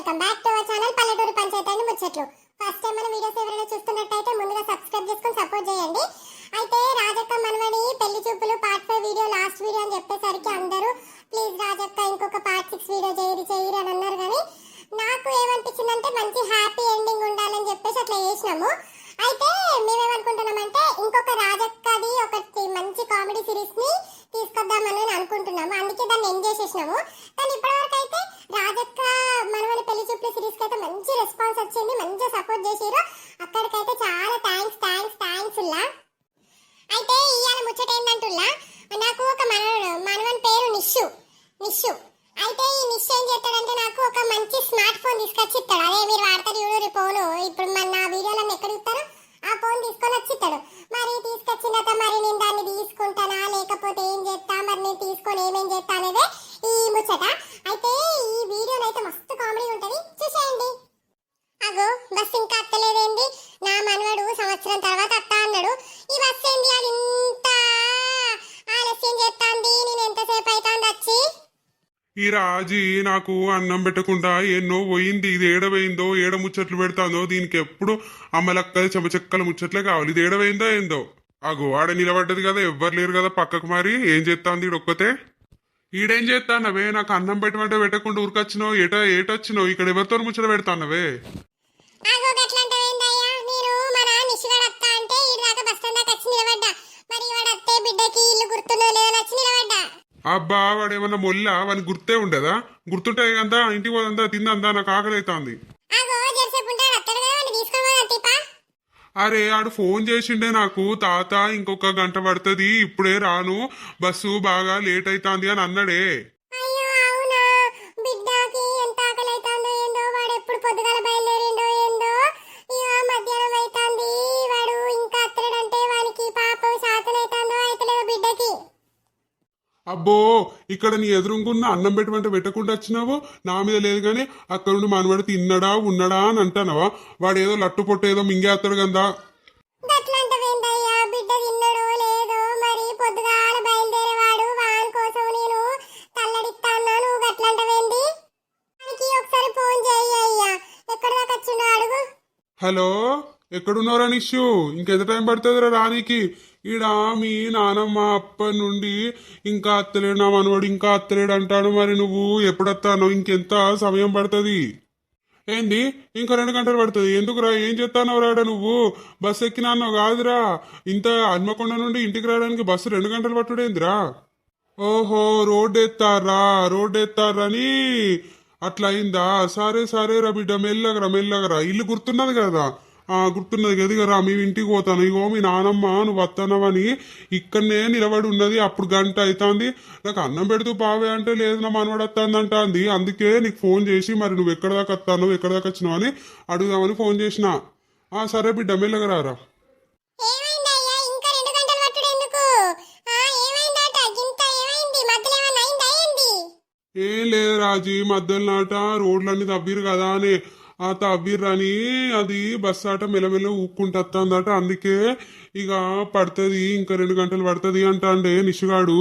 Welcome back to our channel పల్లెటూరు panchayat and ముచ్చట్లు. First time మన వీడియోస్ ఎవరైనా చూస్తున్నట్టయితే ముందుగా సబ్స్క్రైబ్ చేసుకొని సపోర్ట్ చేయండి. అయితే రాజక్క మనవడి పెళ్లి చూపులు పార్ట్ 5 వీడియో లాస్ట్ వీడియో అని చెప్పేసరికి అందరూ ప్లీజ్ రాజక్క ఇంకొక పార్ట్ 6 వీడియో చేయరు అని అన్నారు. కానీ నాకు ఏమనిపించిందంటే మంచి హ్యాపీ ఎండింగ్ ఉండాలని చెప్పేసి అట్లా చేసినాము. అయితే మేమేమనుకుంటున్నామంటే ఇంకొక రాజక్కది ఒకటి మంచి కామెడీ సిరీస్ ని తీసుకొద్దామని అనుకుంటున్నాము. అందుకే దాన్ని ఎండ్ చేసేసినాము. కానీ ఇప్పటివరకు అయితే రాజక్క మనవడి పెళ్లి చూపుల సిరీస్ కి అయితే మంచి రెస్పాన్స్ వచ్చింది, మంచిగా సపోర్ట్ చేసిరు. అక్కడికైతే చాలా థ్యాంక్స్ ఉల్లా. అయితే ఇవాళ ముచ్చట ఏంటంటుల్లా, నాకు ఒక మనవని పేరు నిషు. అయితే ఈ నిష్ ఏం చేస్తాడంటే నాకు ఒక మంచి స్మార్ట్ ఫోన్ తీసుకొచ్చి ఇస్తాడు. అదే మీరు వాడతారు చూడు ఫోను, ఇప్పుడు మన వీడియోలను ఎక్కడ ఇస్తారో ఆ ఫోన్ తీసుకొని వచ్చి ఇస్తాడు. మరి తీసుకొచ్చిన తర్వాత మరి నేను దాన్ని తీసుకుంటానా లేకపోతే ఏం చేస్తా, మరి నేను తీసుకొని ఏమేం చేస్తా అనేదే ఈ ముచ్చట. అయితే ఈ వీడియోలో అయితే మస్తు కామెడీ ఉంటది, చూసేయండి. అగో బస్ ఇంకా అత్తలేదేంటి, నా మనవడు సంవత్సరం తర్వాత అత్త అన్నాడు. ఈ బస్ ఏంది అది ఇంత ఆలస్యం చేస్తాంది, నేను ఎంతసేపు అవుతాంది వచ్చి. ఈ రాజీ నాకు అన్నం పెట్టకుండా ఎన్నో పోయింది. ఇది ఏడవైందో ఏడ ముచ్చట్లు పెడతాందో, దీనికి ఎప్పుడు అమ్మలక్కలు చెమచెక్కల ముచ్చట్లే కావాలి. ఇది ఏడవైందో ఏందో. అగో ఆడ నిలబడ్డది కదా, ఎవ్వరు లేరు కదా పక్కకు. మరి ఏం చేస్తాంది ఈడొక్కతే? ఈడేం చేస్తానవే? నాకు అన్నం పెట్టమంటే పెట్టకుండా ఊరికొచ్చినావు, ఏటొచ్చినావు? ఇక్కడ ఎవరితో ముచ్చట పెడతానవే? అబ్బా వాడేమన్నా మొల్ల, వాని గుర్తే ఉండదా? గుర్తుంటే అంతా ఇంటికి పోదంతా తిందంతా, నాకు ఆకలి అవుతుంది. అరే ఆడు ఫోన్ చేసిండే నాకు, తాత ఇంకొక గంట పడుతుంది ఇప్పుడే రాను, బస్సు బాగా లేట్ అవుతుంది అని అన్నాడే. అబ్బో ఇక్కడ నీ ఎదురుగున్న అన్నం పెట్టమంటే పెట్టకుండా వచ్చినావు, నా మీద లేదు కానీ అక్కడ నుండి మనవాడు తిన్నడా ఉన్నాడా అని అంటానవా? వాడు ఏదో లట్టు పొట్టు ఏదో మింగేస్తాడు కదా. హలో ఎక్కడున్నారా నిషు? ఇంకెంత టైం పడుతుందిరా రానికి? ఈడ మీ నానమ్మ అప్పటి నుండి ఇంకా అత్తలేడు, నా మనవాడు ఇంకా అత్తలేడు అంటాడు. మరి నువ్వు ఎప్పుడు వస్తానో? ఇంకెంత సమయం పడుతుంది? ఏంది ఇంకా 2 గంటలు పడుతుంది? ఎందుకురా? ఏం చేస్తానో రాడ నువ్వు? బస్సు ఎక్కినాన్నో కాదురా, ఇంత హన్మకొండ నుండి ఇంటికి రావడానికి బస్సు 2 గంటలు పట్టుడేందిరా? ఓహో రోడ్డు ఎత్తారని అట్లా అయిందా? సరే రా బిడ్డ, మెల్లగరా. ఇల్లు గుర్తున్నది కదా? గుర్తున్నది గదిగరా, మీ ఇంటికి పోతాను. ఇగో మీ నానమ్మ నువ్వు వస్తానవని ఇక్కడనే నిలబడి ఉన్నది. అప్పుడు గంట అవుతుంది, నాకు అన్నం పెడుతూ పావే అంటే లేదు నా మనవాడు వస్తాందంట అంది. అందుకే నీకు ఫోన్ చేసి మరి నువ్వు ఎక్కడ దాకా వస్తాను, ఎక్కడ దాకా వచ్చినావు అని అడుగుదామని ఫోన్ చేసిన. సరే బిడ్డ మెల్లగరారా. ఏం లేదు రాజీ, మధ్యలో నాట రోడ్లన్నీ తవ్విరు కదా అని తవ్విర్రని అది బస్సు ఆట మెల్లమెల్ల ఊక్కుంటా. అందుకే ఇక పడుతుంది, ఇంకా 2 గంటలు పడుతుంది అంటాండే నిషుగాడు.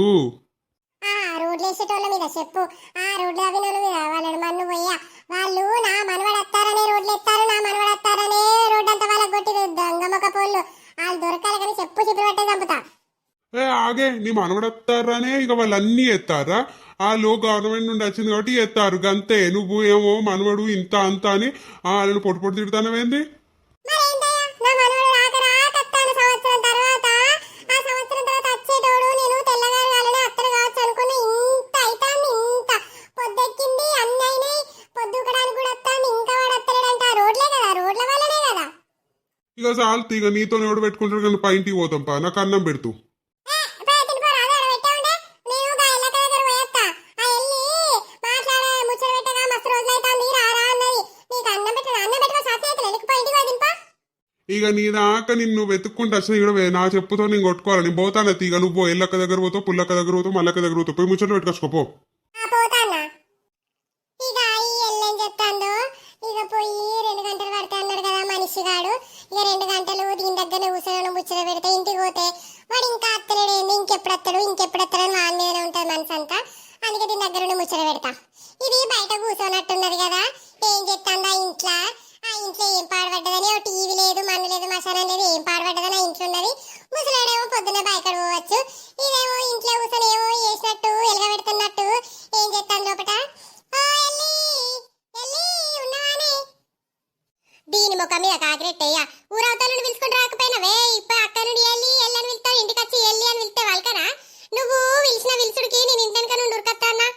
ఆగే, నీ మనవడత్తారనే ఇక వాళ్ళు అన్ని ఎత్తారా? వాళ్ళు గవర్నమెంట్ నుండి వచ్చింది కాబట్టి ఎత్తారు గంతే. నువ్వు ఏమో మనవడు ఇంత అంత అని వాళ్ళని పొట్టు తిడతానవేంది? ఇక చాలు ఇక నీతో ఎవడు పెట్టుకుంటాడు కానీ పైంటికి పోతాం పా, నాకు అన్నం పెడుతూ. ఇక నీ దాకా నిన్ను వెతుక్కుంటూ వచ్చిన ఇక్కడ నా చెప్పుతో నేను కొట్టుకోవాలి. నేను పోతాను ఇక, నువ్వు ఎల్లక్క దగ్గర పోతావు, పుల్లక్క దగ్గర పోతావు, మల్లక్క దగ్గర పోతావు, పోయి ముచ్చట్లు పెట్టుకోపో. ఇది బయట కూర్చోనట్టున్నది కదా, ఏం చెప్తాందా ఇంట్లో? ఆ ఇంట్లో ఏం పాడుపడ్డదని, ఓ టీవీ లేదు, మన్ను లేదు, మసాలా లేదు, ఏం పాడుపడ్డదని ఆ ఇంట్లో ఉన్నది. ముసలాడేమో పొద్దున్న బయకడ పోవచ్చు, ఇదేమో ఇంట్లో కూర్చొని ఏమో చేసినట్టు ఎలగబెడుతున్నట్టు ఏం చెప్తాను లోపట. ఓ ఎల్లి, ఎల్లి ఉన్నవానే? దీని ముఖం మీద కాకిరెట్టయ్య, ఊరవతల నుండి పిలుచుకుంటూ రాకపోయినవే, ఇప్పుడు అక్క నుండి ఎల్లి ఎల్లని పిలుస్తావు, ఇంటికి వచ్చి ఎల్లి అని పిలిస్తే వాళ్ళకనా? నువ్వు పిలిచిన పిలుచుడికి నేను ఇంటెనక నుండి ఉరకత్తానా?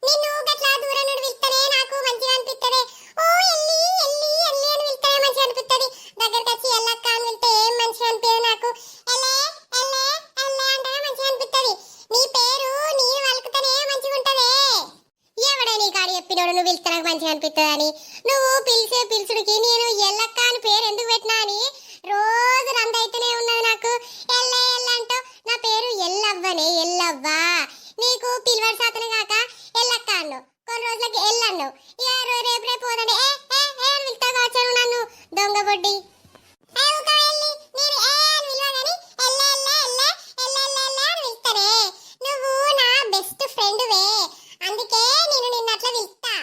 నిన్ను గట్లా దూరం నుండి పిలుస్తేనే నాకు మంచిగా అనిపిస్తది. ఓ ఎల్లి, ఎల్లి, ఎల్లి అని పిలుస్తేనే మంచిగా అనిపిస్తది. దగ్గరికి వచ్చి ఎల్లక్క అని పిలిస్తే ఏం మంచిగా అనిపించదు నాకు. ఎల్లే, ఎల్లే, ఎల్లే అంటేనే మంచిగా అనిపిస్తది. నీ పేరు నేను వలుకుతేనే మంచిగా ఉంటదే. ఎవడే నీ కాడ చెప్పినోడు నువ్వు పిలిస్తే నాకు మంచిగా అనిపిస్తుందని? నువ్వు పిలిచే పిలుచుడికి నేను ఎల్లక్క అని పేరు ఎందుకు పెట్టినా అని రోజు రందైతేనే ఉన్నది నాకు. ఎల్లే ఎల్ల అంటూ నా పేరు ఎల్లవ్వనే, ఎల్లవ్వా. నీకు పిలువడి శాతనే కాక ఎల్లక్క అన్ను, కొన్ని రోజులకి ఎల్లన్ను, ఇక రేపు రేపు పోదండి ఏ ఏ ఏ అని పిలుస్తా కావచ్చు నన్ను, దొంగ బొడ్డి. నువ్వు నా బెస్ట్ ఫ్రెండ్వే, అందుకే నేను నిన్నట్లా పిలుస్తా.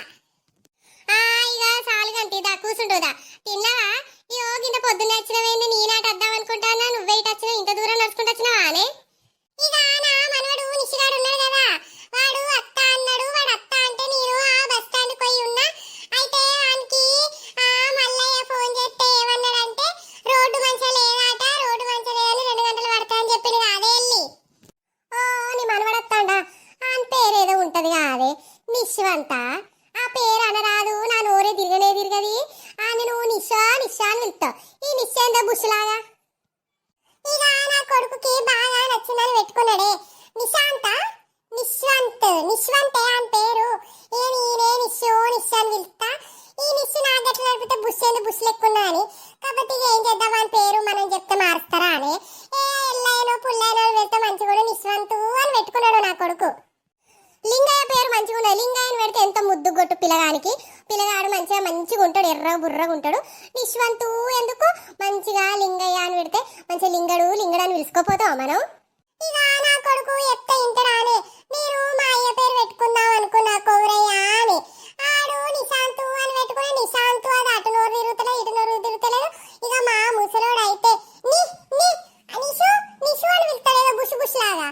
ఇక సాలుగంటిదా కూర్చుంటుందా? తిన్నావా? ఈ గింత పొద్దున్న వచ్చినవేంది, నేనాట వద్దాం అనుకుంటానా, నువ్వే ఇటు వచ్చినావు, ఇంత దూరం నడుచుకుంటూ వచ్చినావా అని? ఇక నా మనవడు నిషిగాడు ఉన్నాడు కదా, వాడు అత్త అన్నాడు. వాడు అత్త అంటే నేను ఆ బస్ స్టాండ్ పోయి ఉన్నా. అయితే వానికి మల్లయ్య ఫోన్ చేస్తే ఏమన్నాడంటే రోడ్డు మంచిగా లేదాట, రోడ్డు మంచిగా లేదని 2 గంటలు పడతాయని చెప్పింది కాదే వెళ్ళి. నీ మనవడు వస్తాడా? అని పేరేదో ఉంటది కాదే, నిశ్వంత. ఆ పేరు అనరాదు, నా నోరే తిరగనే తిరగది. అని నువ్వు నిషా నిషా అని పిలుస్తావు. ఈ నిశ్చేంద బుషులాగా. ఇక నా కొడుకుకి బాగా నచ్చిందని పెట్టుకున్నాడే నిశాంత, నిశ్వంత్, నిశ్వంతే అని పేరు. ఇక నేనే నిశ్శో నిశ్శ అని పిలుస్తా. ఈ నిశ్శ నాకు ఎట్లా నడిపితే బుష్ బుష్ లెక్కున్నా అని. కాబట్టి ఇక ఏం చేద్దాం, అని పేరు మనం చెప్తే మారుస్తారా అని ఎల్లైనో పుల్లైనో వెళ్తే మంచి కూడా నిశ్వంతు అని పెట్టుకున్నాడు నా కొడుకు. లింగయ్య పేరు మంచిగా ఉన్నది. లింగయ్యని పెడితే ఎంత ముద్దు గొట్టు పిల్లగానికి. పిల్లగాడు మంచిగా ఉంటాడు, ఎర్రగా బుర్రగా ఉంటాడు. నిశ్వంతు ఎందుకు, మంచిగా లింగయ్య అని పెడితే మంచిగా లింగడు లింగడు అని పిలుచుకోపోతాం మనం. ఇక నా కొడుకు ఎత్త ఇంటరానే, మీరు మా అయ్య పేరు పెట్టుకుందాం అనుకున్నా కౌరయ్య అని. ఆడు నిశాంతు అని పెట్టుకుని నిశాంతు, అది అటు నోరు తిరుగుతలేదు ఇటు నోరు తిరుగుతలేదు. ఇక మా ముసలోడు అయితే నిషు నిషు అని పిలుస్తలేదు, బుష్ బుష్ లాగా.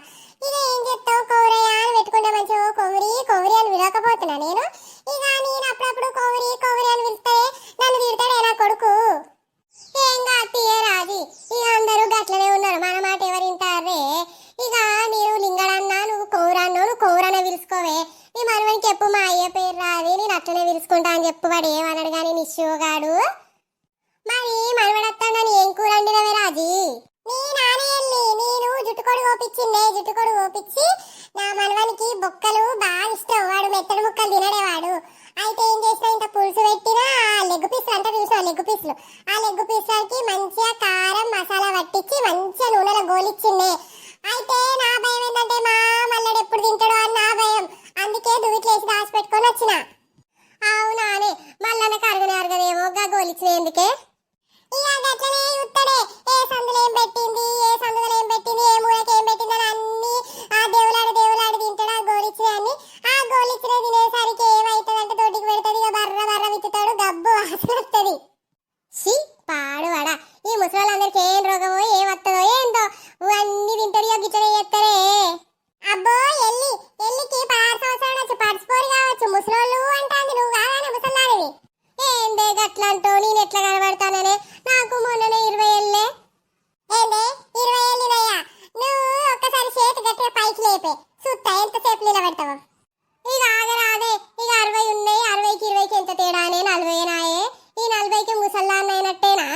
ఇక ఏం చెప్తావు, కౌరయ్య అని పెట్టుకుంటే మంచిగా కొవరి కొవరి అని విలకపోతున్నా నేను. ఇక నేను అప్పుడప్పుడు కొవరి కొవరి అని పిలిస్తే నన్ను తిడతాడే నా కొడుకు. ఏం కాదు రాజీ, ఇక అందరూ గట్లనే ఉన్నారు, మన మాట ఎవరు వింటారే. ఇక నేను లింగడన్నా, నువ్వు కౌరన్నో, నువ్వు కౌరన్న పిలుచుకోవే. నీ మనవనికి చెప్పు మా అయ్య పేరు రాది, నేను అట్లనే పిలుచుకుంటా అని చెప్పు. వాడు ఏమన్నాడు కానీ నిశ్చోగాడు. మరి మనవడత్తాడని ఏం కూర వండినవే రాజీ? నేను జుట్టుకొడు కోపించిండే, జుట్టుకొడు కోపించి నా మనవనికి బొక్కలు బాగా ఇష్టం. వాడు మెత్తడి ముక్కలు తినడేవాడు. అయితే ఏం చేసినా, ఇంత పులుసు పెట్టినా లెగ్ పీసులు అంటే చూసావు, లెగ్ పీసులు. ఆ లెగ్ పీసులకి మంచిగా కారం మసాలా పట్టించి మంచిగా నూనెలో గోలిచ్చిండే. అయితే నా భయం ఏంటంటే మా మల్లడు ఎప్పుడు తింటాడో అని నా భయం. అందుకే దువిట్లేసి దాచిపెట్టుకొని వచ్చిన. అవునానే, మల్లన్న అరగదేమో గోలిచ్చిన ఎందుకే? ఇక గట్లనే చూస్తాడే, ఏ సందులో ఏం పెట్టింది, ఏ సందులో ఏం పెట్టింది, ఏ మూలకి ఏం పెట్టింది అని అన్ని ఆ దేవులాడి తింటాడు. ఆ గోలిచ్చిన అన్ని ఆ గోలిచ్చిన తినేసరికి ఏమైతుందంటే తోటికి పెడుతుంది. ఇక బర్ర విత్తుతాడు, గబ్బు వాసన వస్తుంది. పాడువాడా, ఈ ముసలాళ్ళందరికీ ఏం రోగమో ఏం వస్తుందో ఏందో, అన్ని తింటారు, గిట్టనే చేస్తారే. అబ్బో ఎల్లికి 16 సంవత్సరాలు వచ్చి పడిచిపోరు కావచ్చు, ముసలోళ్ళు అంటాంది. నువ్వు కాదానే ముసలాడివి. ఏందే గట్లంటో, నేను ఎట్లా కనబడతాననే? నాకు మొన్ననే 20 ఏళ్ళే. ఏందే 20 ఏళ్ళినయ్యా? నువ్వు ఒక్కసారి చేతి గట్టిగా పైకి లేపే చూస్తా ఎంతసేపు నిలబెడతావు. ఇక ఆగరాదే, ఇక 60 ఉన్నాయి. 60కి 20కి ఎంత తేడానే? 40 నాయే. ఈ 40కి ముసల్లాన్న అయినట్టేనా?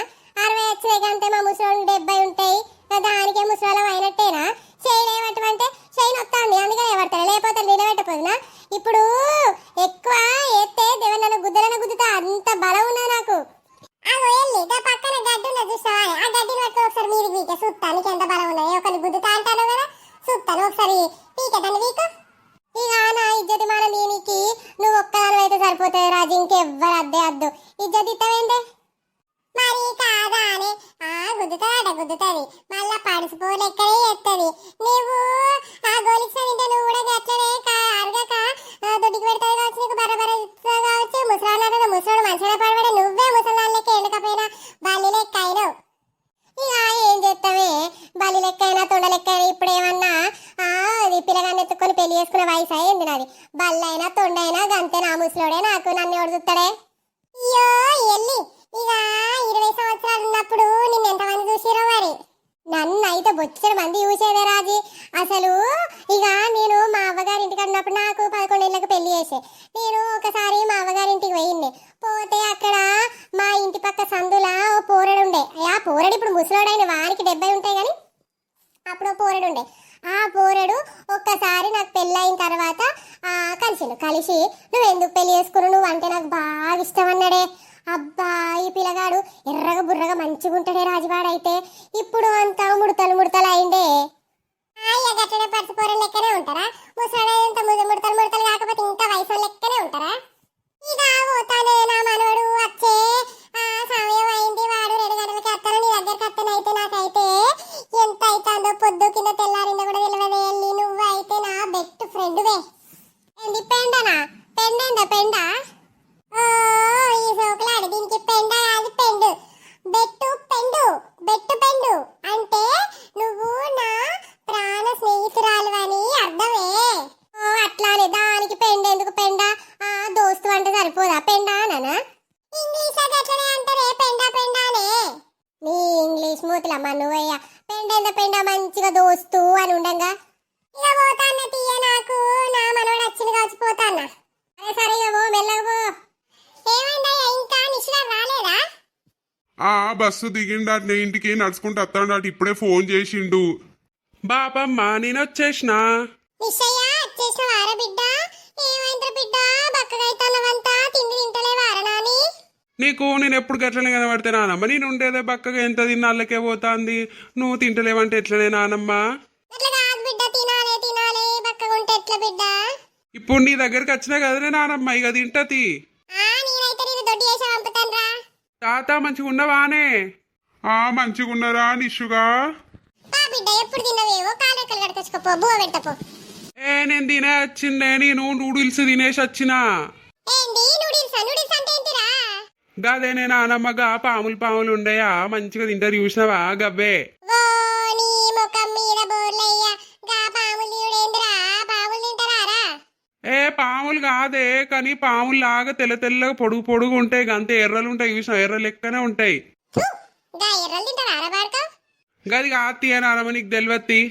60 వచ్చినాయి కంటే మా ముసలోళ్ళు 70 ఉంటాయి, దానికే ముసలాళ్ళం అయినట్టేనా? చైన్ ఏమంటే చైన్ వస్తుంది, అందుకని ఏమంటారు, లేకపోతే నిలబెట్టపోదునా? ఇప్పుడు ఎక్కువ ఎత్తే దేవన్న గుద్దలను గుద్దుతా, అంత బలం ఉన్నా నాకు. పక్కన గడ్డి ఉన్నది చూస్తావా, ఆ గడ్డిని పట్టుకుని ఒకసారి మీదికి వీకే చూస్తా నీకు ఎంత బలం ఉన్నది. ఒకరిని గుద్దుతా అంటాను కదా, చూస్తాను ఒకసారి పీకటాను వీకు. ఇక నా ఇజ్జతి మన దీనికి నువ్వు ఒక్కదాని అయితే సరిపోతాయి రాజు, ఇంకెవ్వరు అద్దే అద్దు. ఇజ్జతి ఇస్తావేంటే మరి కాదా అని? గుద్దుతుంది మళ్ళా పడిసిపోలెక్కడే చేస్తుంది. నువ్వు ఆ గోలిచ్చిన తింటే నువ్వు కూడా గట్లనే అరగక దొడ్డికి పెడతావు కావచ్చు, నీకు బర్ర కావచ్చు. ముసలాల అంతే నా ముసలోడే నాకు నన్ను ఎవడు చూస్తాడే అయ్యో ఎల్లి ఇక 20 సంవత్సరాలు ఉన్నప్పుడు నిన్ను ఎంతమంది చూసిరో మరి నన్ను అయితే బొచ్చడు మంది చూసేదే రాజీ అసలు ఇక నేను మా అవ్వగారింటికి ఉన్నప్పుడు నాకు 11 ఏళ్ళకి పెళ్లి చేసే నేను ఒకసారి మా అవ్వగారింటికి పోయింది పోతే అక్కడ మా ఇంటి పక్క సందులా ఓ పోరడు ఉండే ఆ పోరడు ఇప్పుడు ముసలోడైన వారికి 70 ఉంటాయి కానీ అప్పుడు ఓ పోరడు ఉండే ఆ పోరడు ఒక్కసారి నాకు పెళ్ళైన తర్వాత కలిసి నువ్వు ఎందుకు పెళ్లి చేసుకున్నావు నువ్వు అంటే నాకు బాగా ఇష్టం అన్నాడే అబ్బా ఈ పిల్లగాడు ఎర్రగా బుర్రగా మంచిగా ఉంటాడే రాజువాడైతే ఇప్పుడు అంతా ముడతలు అయిందే గట్లనే పచ్చిపోరలు లెక్కనే ఉంటారా ముసలాడంత ముడతలు కాకపోతే ఇంకా వయసు లెక్కనే ఉంటారా ఇక పోతానే నా మనవడు వచ్చే సమయం అయింది వాడు 2 గంటలకి వస్తాను నీ దగ్గరికి వస్తానైతే నాకైతే ఎంత అవుతుందో పొద్దు కింద తెల్లారిందో కూడా తెలియదు వెళ్ళి నువ్వు అయితే నా బెస్ట్ ఫ్రెండ్వే ఏంది పెండనా పెండేందా పెండా ఈ సోకులాడు దీనికి పెండ కాదు పెండు బెట్టు పెండు అంటే నువ్వు నా ప్రాణ స్నేహితురాలు అని అర్థమే అట్లానే దానికి పెండ ఎందుకు పెండ దోస్తు అంటే సరిపోదా పెండా నానా ఇంగ్లీష్ అట్లనే అంటారే పెండానే నీ ఇంగ్లీష్ మూతులమ్మ నువ్వయ్యా పెండ మంచిగా దోస్తు అని ఉండంగా ఇక పోతాన్న తీయ నాకు నా మనవడు వచ్చింది కావచ్చు పోతాన్నా సరే ఇక పో మెల్లగా పో ఏమైందయ్యా ఇంకా నిశ్రా రాలేదా బస్సు దిగిండు ఇంటికి నడుచుకుంటూ వస్తాడు ఇప్పుడే ఫోన్ చేసిండు బాపమ్మ నేను వచ్చేసిన నిశ్చయ్య వచ్చేసిన వార బిడ్డ ఏమైంద్ర బిడ్డ బక్కగైతానవంతా తిండి తింటలే వారనాని నీకు నేను ఎప్పుడు గట్లనే కనబడితే నానమ్మ నేను ఉండేదే బక్కగా ఎంత తిన్నాళ్ళకే పోతాంది నువ్వు తింటలేవంటే ఎట్లనే నానమ్మ అట్లా కాదు బిడ్డ తినాలే బక్కగుంటే ఎట్లా బిడ్డ ఇప్పుడు నీ దగ్గరికి వచ్చినా కదనే నానమ్మ ఇక తింటది నేనైతే నేను దొడ్డి చేసి పంపుతానురా తాత మంచిగా ఉన్నవానే మంచిగా ఉన్నారా నిషుగా బిడ్డ ఎప్పుడు తిన్నవేవో కాలెక్కలు కడకొచ్చుకోపో బువ్వ పెట్టపో నేను తినే వచ్చిందే నేను నూడిల్స్ తినేసి వచ్చినా ఏంది నూడిల్స్ అంటే ఏంటిరా గదేనే నానమ్మగా పాములు ఉండయా మంచిగా తింటారు చూసినావా గవ్వే ఓ నీ ముఖం మీద బోర్లయ్య గా పాములు చూడేంద్రా పాములు తింటారా పాములు కాదే కానీ పాములు లాగా తెల్లగా పొడుగు ఉంటాయి అంతే ఎర్రలు ఉంటాయి చూసినా ఎర్ర లెక్కనే ఉంటాయి గా ఎర్రలు తింటారా బాడక గది కాతి అని అనమ్మ నీకు తెలివత్తి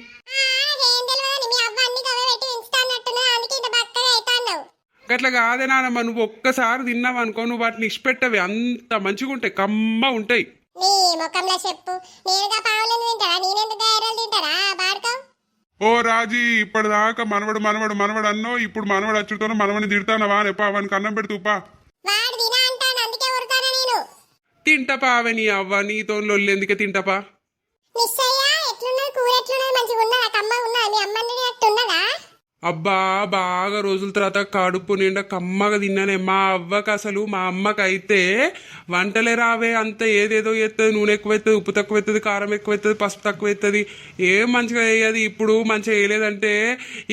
గట్లా కాదే నానమ్మ నువ్వు ఒక్కసారి తిన్నావు అనుకో నువ్వు వాటిని ఇష్టపెట్టవి అంత మంచిగా ఉంటాయి కమ్మ ఉంటాయి ఓ రాజీ ఇప్పటిదాకా మనవడు అన్నో ఇప్పుడు మనవడు వచ్చుతో మనవని తిడతానవా రేపా అవనికి అన్నం పెడుతూపా తింటపా అవని అవ్వ నీతో లొల్లెందుకే తింటపా అబ్బా బాగా రోజుల తర్వాత కడుపు నిండా కమ్మగా తిన్నానే మా అవ్వకి అసలు మా అమ్మకైతే వంటలే రావే అంత ఏదేదో ఎత్తది నూనె ఎక్కువ ఎత్తది ఉప్పు తక్కువ ఎత్తది కారం ఎక్కువ ఎత్తది పసుపు తక్కువ ఎత్తది ఏం మంచిగా వేయదు ఇప్పుడు మంచిగా వేయలేదంటే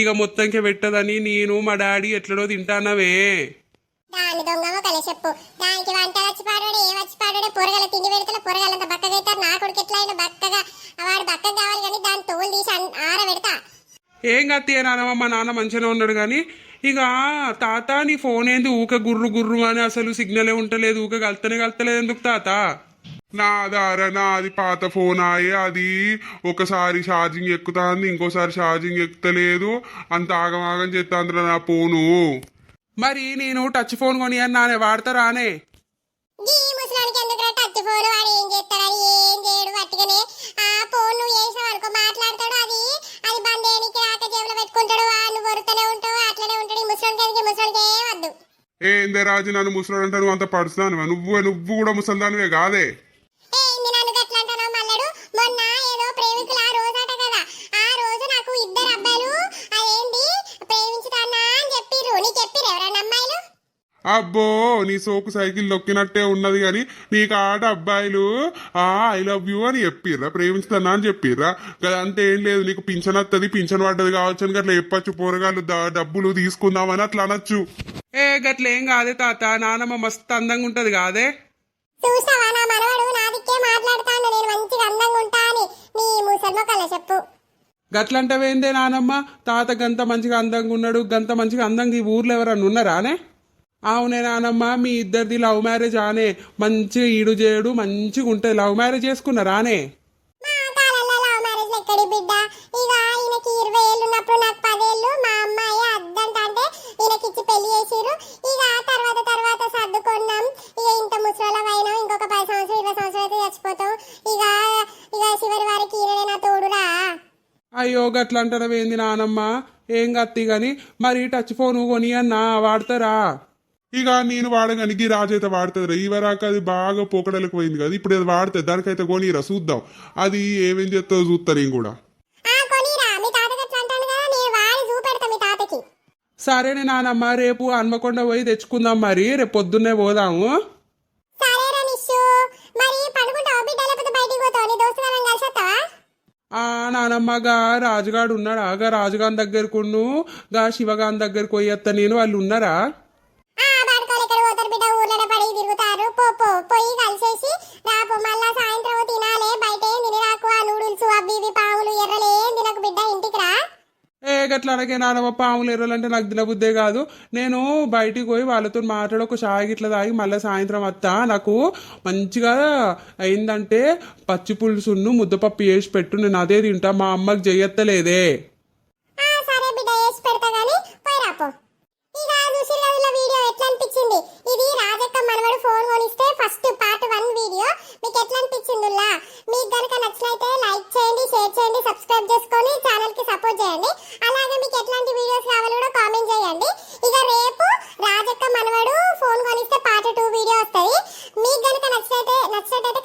ఇక మొత్తంకే పెట్టదని నేను మా డాడీ ఎట్లడో తింటానవే దాని దొంగ కలే చెప్పు దానికి వంట వచ్చి పాడాడు ఏ వచ్చి పాడాడు పొరగల తిండి పెడతా పొరగలంత బక్కగా అవుతారు నా కొడుకు ఎట్లా అయినా బక్కగా వాడు బక్కగా కావాలి కానీ దాని తోలు తీసి ఆర పెడతా ఏం కత్తి నానమ్మ మా నాన్న మంచిగానే ఉన్నాడు కానీ ఇక తాత నీ ఫోన్ ఏంది ఊక గుర్రు అని అసలు సిగ్నలే ఉంటలేదు ఊక కలుతలేదు ఎందుకు తాత నాది పాత ఫోన్ ఆయే అది ఒకసారి ఛార్జింగ్ ఎక్కుతాంది ఇంకోసారి ఛార్జింగ్ ఎక్కుతలేదు అంత ఆగమాగం చేస్తాంద్ర నా ఫోను మరి నేను టచ్ ఫోన్ కొని అని నానే వాడతారానే ఏందే రాజు నన్ను ముసలాడు అంటే నువ్వు అంత పడుతున్నాను నువ్వు కూడా ముసల్దానివే కాదే అబ్బో నీ సోకు సైకిల్ దొక్కినట్టే ఉన్నది కానీ నీకు ఆట అబ్బాయిలు ఐ లవ్ యూ అని చెప్పిర్రా ప్రేమించుతానా అని చెప్పిర్రా అంతే ఏం లేదు నీకు పింఛన్ వస్తుంది పింఛన్ పడ్డది కావచ్చు అని అట్లా చెప్పచ్చు పోరగాళ్ళు డబ్బులు తీసుకుందామని అట్లా అనొచ్చు గట్ల ఏం కాదే తాత నానమ్మ మస్తు అందంగా ఉంటది కాదే గట్లంటవేందే నానమ్మ తాత గంత మంచిగా అందంగా ఉన్నాడు గంత మంచిగా అందంగా ఈ ఊర్లో ఎవరన్నా ఉన్నారానే అవునే నానమ్మ, మీ ఇద్దరిది లవ్ మ్యారేజ్ ఆనే, మంచిగా ఈడు చేయడు మంచిగా ఉంటుంది. లవ్ మ్యారేజ్ చేసుకున్నారానే? మా కాలంలో లవ్ మ్యారేజ్ ఎక్కడి బిడ్డ. ఇక ఈయనకి 20 ఏళ్ళు ఉన్నప్పుడు నాకు 10 ఏళ్ళు. మా అమ్మాయి అద్దంట అంటే ఈయనకి ఇచ్చి పెళ్లి చేసిరు. ఇక తర్వాత సర్దుకున్నాం. ఇక ఇంత ముసలోళ్ళం అయినాం, ఇంకొక 10 సంవత్సరాలు 20 సంవత్సరాలు అయితే చచ్చిపోతాం. ఇక ఇక చివరి వారికి ఈయననే నా తోడురా. అయ్యో గట్లా అంటారవేంది నానమ్మ, ఏం కత్తి గాని. మరి టచ్ ఫోన్ కొని అన్నా వాడతారా? ఇక నేను వాడగానికి రాజు అయితే వాడుతుంది. ఈ వరకు అది బాగా పోకడలకు పోయింది కదా, ఇప్పుడు అది వాడుతుంది. దానికైతే కొనిరా చూద్దాం, అది ఏమేం చేస్తుందో చూస్తా నేను కూడా. కొనిరా, మీ తాతకి అట్లా అంటాను కదా, నేను వాడి చూపెడతా మీ తాతకి. సరేనే నానమ్మ, రేపు హన్మకొండ పోయి తెచ్చుకుందాం. మరి రేపు పొద్దున్నే పోదాము. సరేరా నిషు, మరి పడుకుంటావా బిడ్డ, లేకపోతే బయటికి పోతావా? నీ దోస్తుగాలను కలిసి వస్తావా? ఆ నానమ్మ, గా రాజుగాడు ఉన్నాడా? గా రాజుగాని దగ్గరకును గా శివగాని దగ్గరకు పోయేత్తా నేను. వాళ్ళు ఉన్నారా? పడుకోవాలి, ఎక్కడ పోతారు బిడ్డ, ఊర్లోనే పడి తిరుగుతారు. పోయి కలిసేసి రాపు. మళ్ళా సాయంత్రం తినాలే, బయట ఏం తిని రాకు. ఆ నూడిల్స్ అవి ఇవి పాములు ఎర్రలు ఏం తినకు బిడ్డ, ఇంటికి రా. గట్లా అడగే నానమ్మ, పాములు ఎర్రలంటే నాకు తినబుద్దే కాదు. నేను బయటికి పోయి వాళ్ళతో మాట్లాడి ఒక షాయి గిట్లా తాగి మళ్ళీ సాయంత్రం వస్తా. నాకు మంచిగా అయిందంటే పచ్చి పులుసును ముద్దపప్పు వేసి పెట్టు, నేను అదే తింటా. మా అమ్మకి చెయ్యత్తలేదే. సరే బిడ్డ, వేసి పెడతా గానీ పోయి రాపో. ఇక చూసిరు కదా ఇలా వీడియో ఎట్లా అనిపించింది? ఇది రాజక్క మనవడు ఫోన్ కొనిస్తే ఫస్ట్ పార్ట్ 1 వీడియో. మీకు ఎట్లా అనిపించిందిలా? మీకు గనుక నచ్చినైతే లైక్ చేయండి, షేర్ చేయండి, సబ్స్క్రైబ్ చేసుకొని ఛానల్ కి సపోర్ట్ చేయండి. అలాగే మీకు ఎట్లాంటి వీడియోస్ కావాలో కూడా కామెంట్ చేయండి. ఇక రేపు రాజక్క మనవడు ఫోన్ కొనిస్తే పార్ట్ 2 వీడియో వస్తుంది. మీకు గనుక నచ్చినట్లయితే